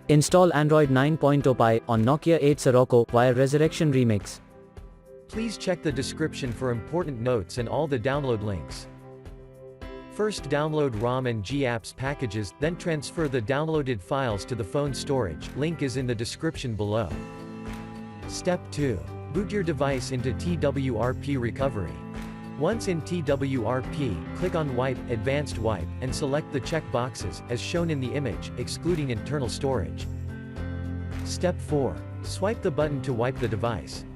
Install Android 9.0 Pie on Nokia 8 Sirocco via Resurrection Remix. Please check the description for important notes and all the download links. First download ROM and GApps packages, then transfer the downloaded files to the phone storage, link is in the description below. Step 2. Boot your device into TWRP recovery. Once in TWRP, click on Wipe, Advanced Wipe, and select the check boxes, as shown in the image, excluding internal storage. Step 4. Swipe the button to wipe the device.